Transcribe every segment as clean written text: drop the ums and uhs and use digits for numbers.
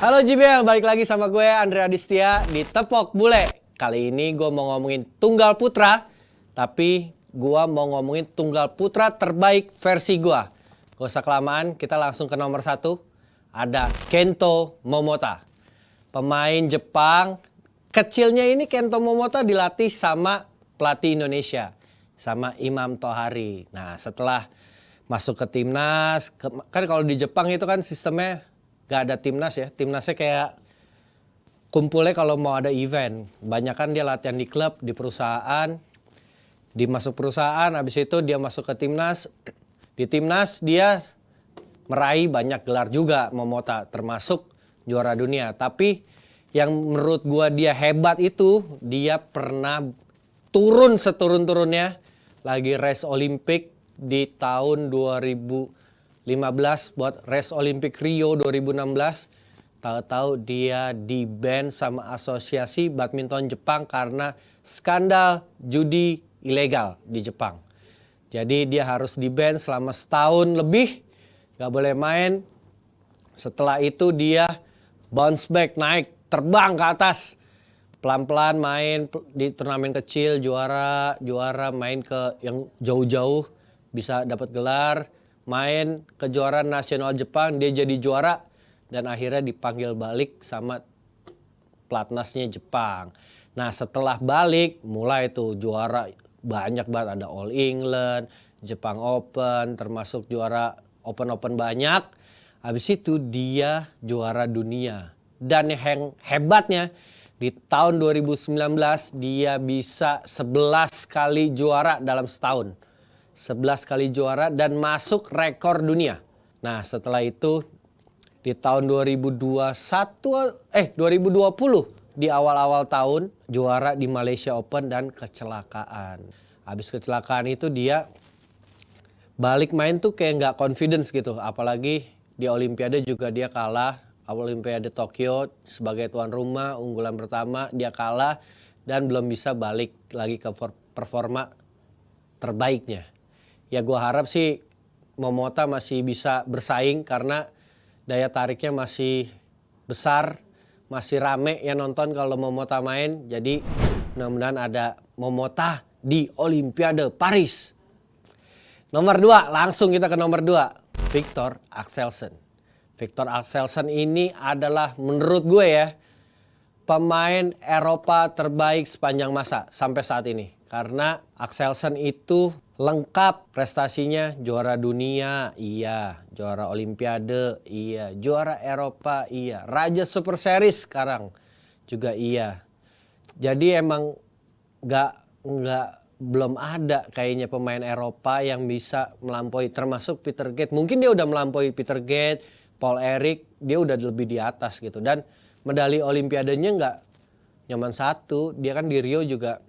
Halo JBL, balik lagi sama gue Andre Adistia di Tepok Bule. Kali ini gue mau ngomongin tunggal putra, tapi gue mau ngomongin tunggal putra terbaik versi gue. Gak usah kelamaan, kita langsung ke nomor 1. Ada Kento Momota. Pemain Jepang, kecilnya ini Kento Momota dilatih sama pelatih Indonesia, sama Imam Tohari. Nah setelah masuk ke timnas, kan kalau di Jepang itu kan sistemnya gak ada timnas ya. Timnasnya kayak kumpulnya kalau mau ada event. Banyakan dia latihan di klub, di perusahaan. Masuk perusahaan, habis itu dia masuk ke timnas. Di timnas dia meraih banyak gelar juga, Momota. Termasuk juara dunia. Tapi yang menurut gua dia hebat itu, dia pernah turun seturun-turunnya. Lagi race Olimpik di tahun 2015 buat race Olimpik Rio 2016. Tahu-tahu dia di-ban sama Asosiasi Badminton Jepang karena skandal judi ilegal di Jepang. Jadi dia harus di-ban selama setahun lebih, gak boleh main. Setelah itu dia bounce back, naik, terbang ke atas. Pelan-pelan main di turnamen kecil, juara, main ke yang jauh-jauh, bisa dapat gelar. Main kejuaraan nasional Jepang, dia jadi juara dan akhirnya dipanggil balik sama pelatnasnya Jepang. Nah setelah balik mulai tuh juara banyak banget, ada All England, Jepang Open, termasuk juara Open banyak. Habis itu dia juara dunia. Dan yang hebatnya di tahun 2019 dia bisa 11 kali juara dalam setahun. 11 kali juara dan masuk rekor dunia. Nah setelah itu di tahun 2020 di awal-awal tahun juara di Malaysia Open dan kecelakaan. Habis kecelakaan itu dia balik main tuh kayak nggak confidence gitu. Apalagi di Olimpiade juga dia kalah. Olimpiade Tokyo sebagai tuan rumah unggulan pertama dia kalah dan belum bisa balik lagi ke performa terbaiknya. Ya gue harap sih Momota masih bisa bersaing karena daya tariknya masih besar, masih rame yang nonton kalau Momota main. Jadi mudah-mudahan ada Momota di Olimpiade Paris. Nomor 2, langsung kita ke nomor 2. Viktor Axelsen. Viktor Axelsen ini adalah menurut gue ya pemain Eropa terbaik sepanjang masa sampai saat ini. Karena Axelsen itu lengkap prestasinya, juara dunia, iya, juara Olimpiade, iya, juara Eropa, iya, Raja Super Series sekarang juga iya. Jadi emang belum ada kayaknya pemain Eropa yang bisa melampaui, termasuk Peter Gate. Mungkin dia udah melampaui Peter Gate, Paul Eric, dia udah lebih di atas gitu. Dan medali Olimpiadenya nggak nyaman satu, dia kan di Rio juga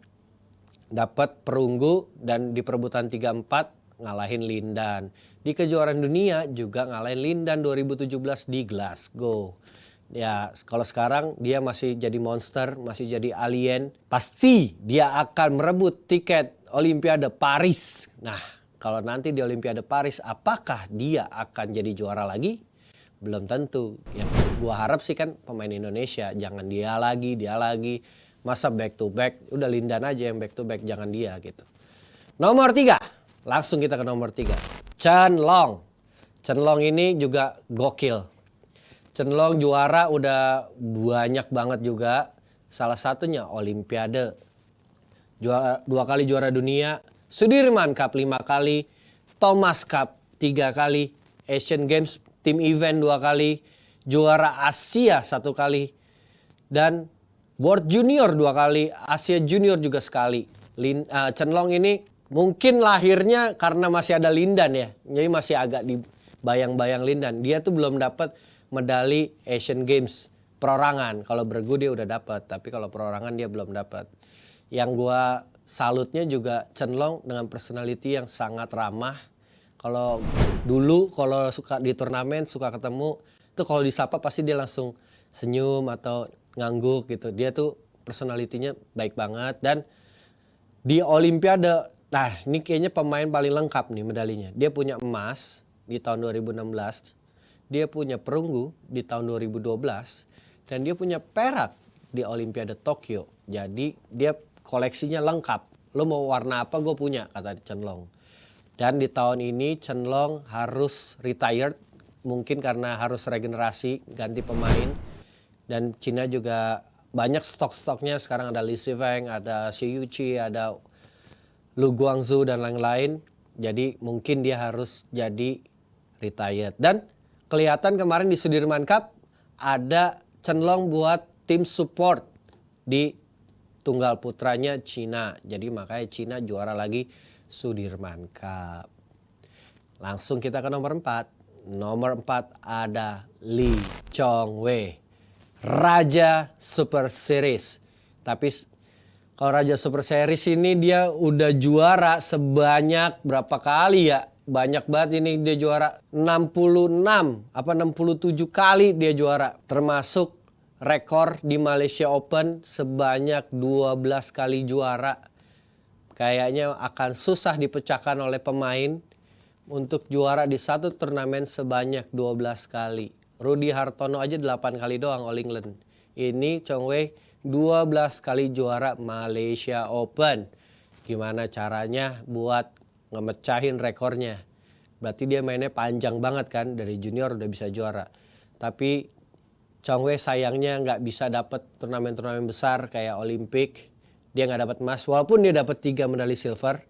dapat perunggu dan di perebutan 3-4 ngalahin Lindan. Di kejuaraan dunia juga ngalahin Lindan 2017 di Glasgow. Ya kalau sekarang dia masih jadi monster, masih jadi alien. Pasti dia akan merebut tiket Olimpiade Paris. Nah kalau nanti di Olimpiade Paris apakah dia akan jadi juara lagi? Belum tentu. Yang gua harap sih kan pemain Indonesia, jangan dia lagi. Masa back to back, udah Lindan aja yang back to back, jangan dia gitu. Nomor 3, langsung kita ke nomor 3. Chen Long. Chen Long ini juga gokil. Chen Long juara udah banyak banget juga. Salah satunya Olimpiade. 2 kali juara dunia. Sudirman Cup 5 kali. Thomas Cup 3 kali. Asian Games Team Event 2 kali. Juara Asia 1 kali. Dan World Junior 2 kali, Asia Junior juga sekali. Chen Long ini mungkin lahirnya karena masih ada Lindan ya. Jadi masih agak dibayang-bayang Lindan. Dia tuh belum dapat medali Asian Games perorangan. Kalau bergu dia udah dapat, tapi kalau perorangan dia belum dapat. Yang gua salutnya juga Chen Long dengan personality yang sangat ramah. Kalau dulu kalau suka di turnamen suka ketemu, tuh kalau disapa pasti dia langsung senyum atau ngangguk gitu. Dia tuh personalitinya baik banget. Dan di Olimpiade, nah ini kayaknya pemain paling lengkap nih medalinya. Dia punya emas di tahun 2016. dia punya perunggu di tahun 2012 dan dia punya perak di Olimpiade Tokyo. Jadi dia koleksinya lengkap. Lo mau warna apa gue punya, kata Chen Long. Dan di tahun ini Chen Long harus retired, mungkin karena harus regenerasi, ganti pemain. Dan Cina juga banyak stok-stoknya, sekarang ada Li Shifeng, ada Xu Yuqi, ada Lu Guangzhou dan lain-lain. Jadi mungkin dia harus jadi retired. Dan kelihatan kemarin di Sudirman Cup ada Chen Long buat tim support di tunggal putranya Cina. Jadi makanya Cina juara lagi Sudirman Cup. Langsung kita ke nomor 4. Nomor 4 ada Lee Chongwei, Raja Super Series. Tapi kalau Raja Super Series ini dia udah juara sebanyak berapa kali ya? Banyak banget ini dia juara. 66 apa 67 kali dia juara. Termasuk rekor di Malaysia Open sebanyak 12 kali juara. Kayaknya akan susah dipecahkan oleh pemain untuk juara di satu turnamen sebanyak 12 kali. Rudy Hartono aja 8 kali doang All England. Ini Chongwei 12 kali juara Malaysia Open. Gimana caranya buat ngemecahin rekornya? Berarti dia mainnya panjang banget kan, dari junior udah bisa juara. Tapi Chongwei sayangnya nggak bisa dapat turnamen-turnamen besar kayak Olimpik. Dia nggak dapat emas walaupun dia dapat 3 medali silver.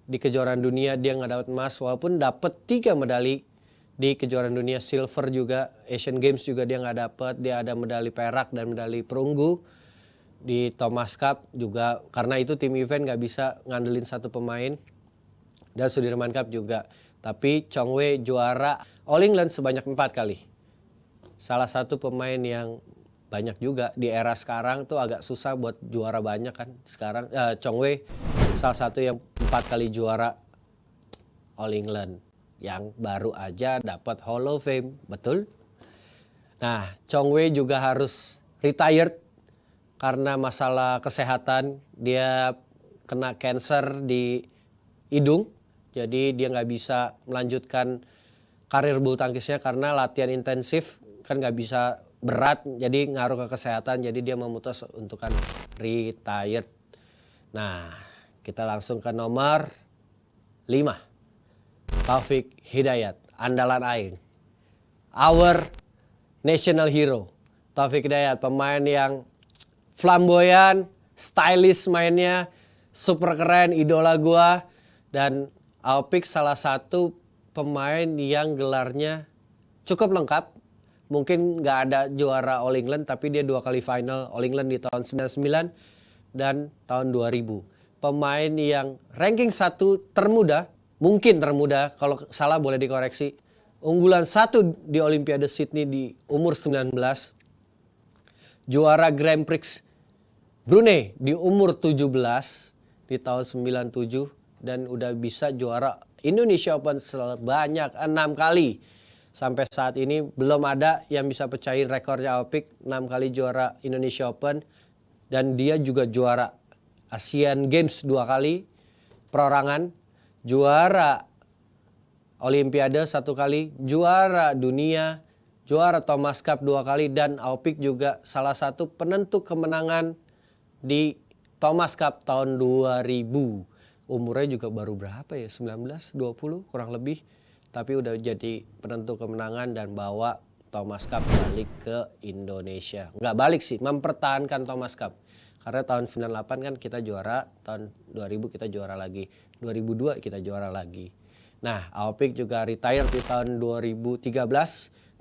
Di kejuaraan dunia dia nggak dapat emas walaupun dapat 3 medali di kejuaraan dunia silver juga. Asian Games juga dia nggak dapat. Dia ada medali perak dan medali perunggu. Di Thomas Cup juga karena itu tim event nggak bisa ngandelin satu pemain. Dan Sudirman Cup juga. Tapi Chongwei juara All England sebanyak 4 kali. Salah satu pemain yang banyak juga di era sekarang tuh agak susah buat juara banyak kan. Sekarang Chongwei salah satu yang 4 kali juara All England. Yang baru aja dapat Hall of Fame. Betul? Nah, Chongwei juga harus retired karena masalah kesehatan. Dia kena cancer di hidung. Jadi dia nggak bisa melanjutkan karir bulu tangkisnya karena latihan intensif kan nggak bisa berat. Jadi ngaruh ke kesehatan. Jadi dia memutus untuk retired. Nah, kita langsung ke nomor 5. Taufik Hidayat, andalan Aing. Our national hero. Taufik Hidayat, pemain yang flamboyan, stylish mainnya, super keren, idola gua. Dan Taufik salah satu pemain yang gelarnya cukup lengkap. Mungkin nggak ada juara All England, tapi dia 2 kali final All England di tahun 99 dan tahun 2000. Pemain yang ranking 1 termuda, mungkin termuda, kalau salah boleh dikoreksi. Unggulan 1 di Olimpiade Sydney di umur 19. Juara Grand Prix Brunei di umur 17 di tahun 97. Dan udah bisa juara Indonesia Open sebanyak 6 kali. Sampai saat ini belum ada yang bisa pecahin rekornya Taufik, 6 kali juara Indonesia Open. Dan dia juga juara Asian Games 2 kali, perorangan, juara Olimpiade 1 kali, juara dunia, juara Thomas Cup 2 kali, dan Taufik juga salah satu penentu kemenangan di Thomas Cup tahun 2000. Umurnya juga baru berapa ya, 19, 20 kurang lebih. Tapi udah jadi penentu kemenangan dan bawa Thomas Cup balik ke Indonesia. Nggak balik sih, mempertahankan Thomas Cup. Karena tahun 98 kan kita juara, tahun 2000 kita juara lagi, 2002 kita juara lagi. Nah, Taufik juga retire di tahun 2013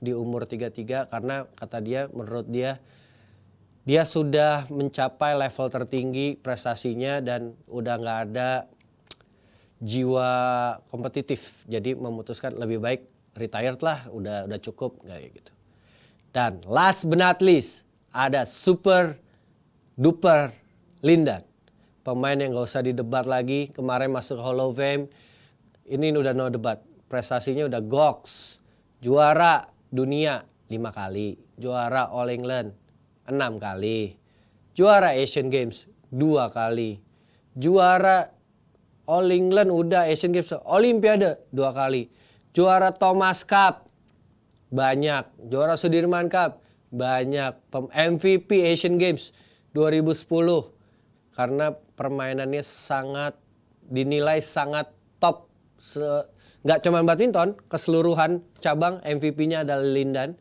di umur 33 karena kata dia, menurut dia sudah mencapai level tertinggi prestasinya dan udah nggak ada jiwa kompetitif. Jadi memutuskan lebih baik retired lah, udah cukup kayak gitu. Dan last but not least ada Super Duper Lindan. Pemain yang gak usah didebat lagi, kemarin masuk Hall of Fame. Ini udah no debat. Prestasinya udah goks. Juara dunia 5 kali, juara All England 6 kali, juara Asian Games 2 kali, juara All England udah, Asian Games, Olimpiade 2 kali, juara Thomas Cup banyak. Juara Sudirman Cup, banyak. MVP Asian Games 2010. Karena permainannya dinilai sangat top. Nggak cuma badminton, keseluruhan cabang MVP-nya adalah Lindan.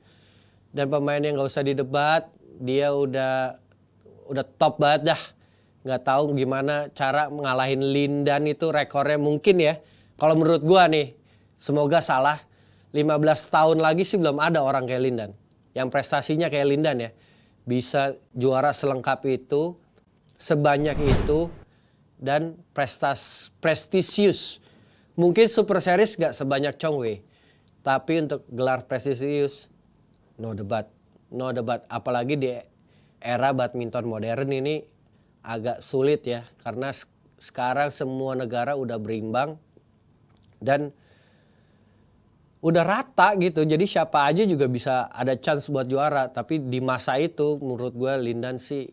Dan pemain yang nggak usah didebat, dia udah top banget dah. Nggak tahu gimana cara ngalahin Lindan itu, rekornya mungkin ya. Kalau menurut gua nih, semoga salah. 15 tahun lagi sih belum ada orang kayak Lindan. Yang prestasinya kayak Lindan ya. Bisa juara selengkap itu, sebanyak itu, dan prestisius. Mungkin Super Series gak sebanyak Chong Wei. Tapi untuk gelar prestisius, no debat. No debat. Apalagi di era badminton modern ini agak sulit ya. Karena sekarang semua negara udah berimbang. Dan udah rata gitu. Jadi siapa aja juga bisa ada chance buat juara. Tapi di masa itu menurut gue Lindan sih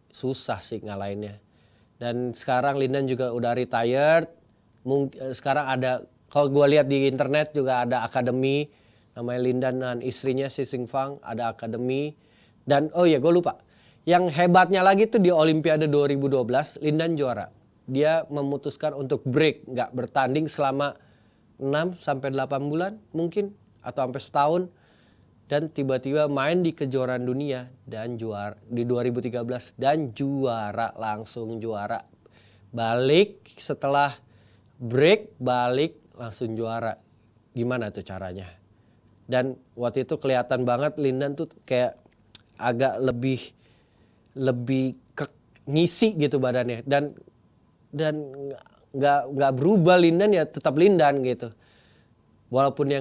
susah sih ngalahinnya. Dan sekarang Lindan juga udah retired. Sekarang ada, kalau gue lihat di internet juga ada akademi. Namanya Lindan dan istrinya Si Sing Fang. Ada akademi. Dan oh iya gue lupa. Yang hebatnya lagi tuh di Olimpiade 2012 Lindan juara. Dia memutuskan untuk break. Nggak bertanding selama 6-8 bulan mungkin. Atau sampai setahun. Dan tiba-tiba main di kejuaraan dunia. Dan juara di 2013. Dan juara. Langsung juara. Balik setelah break. Balik langsung juara. Gimana tuh caranya? Dan waktu itu kelihatan banget Lindan tuh kayak agak lebih ngisi gitu badannya. Dan nggak berubah Lindan ya tetap Lindan gitu. Walaupun dia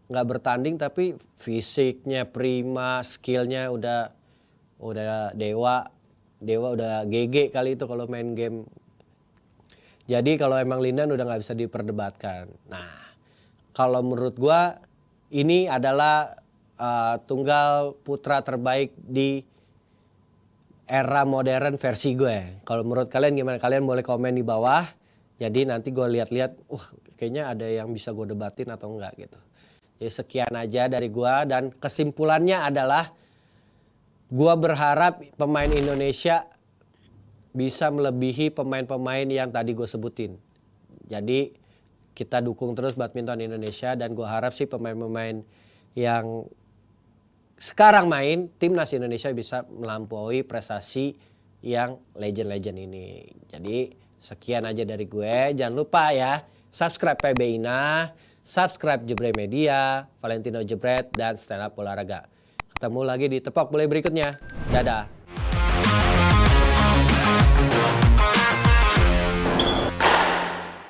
nggak bertanding tapi fisiknya prima, skillnya udah dewa udah GG kali itu kalau main game. Jadi kalau emang Lindan udah nggak bisa diperdebatkan. Nah kalau menurut gua ini adalah tunggal putra terbaik di era modern versi gue. Kalau menurut kalian gimana? Kalian boleh komen di bawah. Jadi nanti gue lihat-lihat, kayaknya ada yang bisa gue debatin atau enggak gitu. Jadi sekian aja dari gue dan kesimpulannya adalah gue berharap pemain Indonesia bisa melebihi pemain-pemain yang tadi gue sebutin. Jadi kita dukung terus badminton Indonesia dan gue harap sih pemain-pemain yang sekarang main timnas Indonesia bisa melampaui prestasi yang legend-legend ini. Jadi sekian aja dari gue. Jangan lupa ya subscribe PB Ina, subscribe Jebret Media, Valentino Jebret dan Stand Up Olahraga. Ketemu lagi di Tepok Bola berikutnya. Dadah.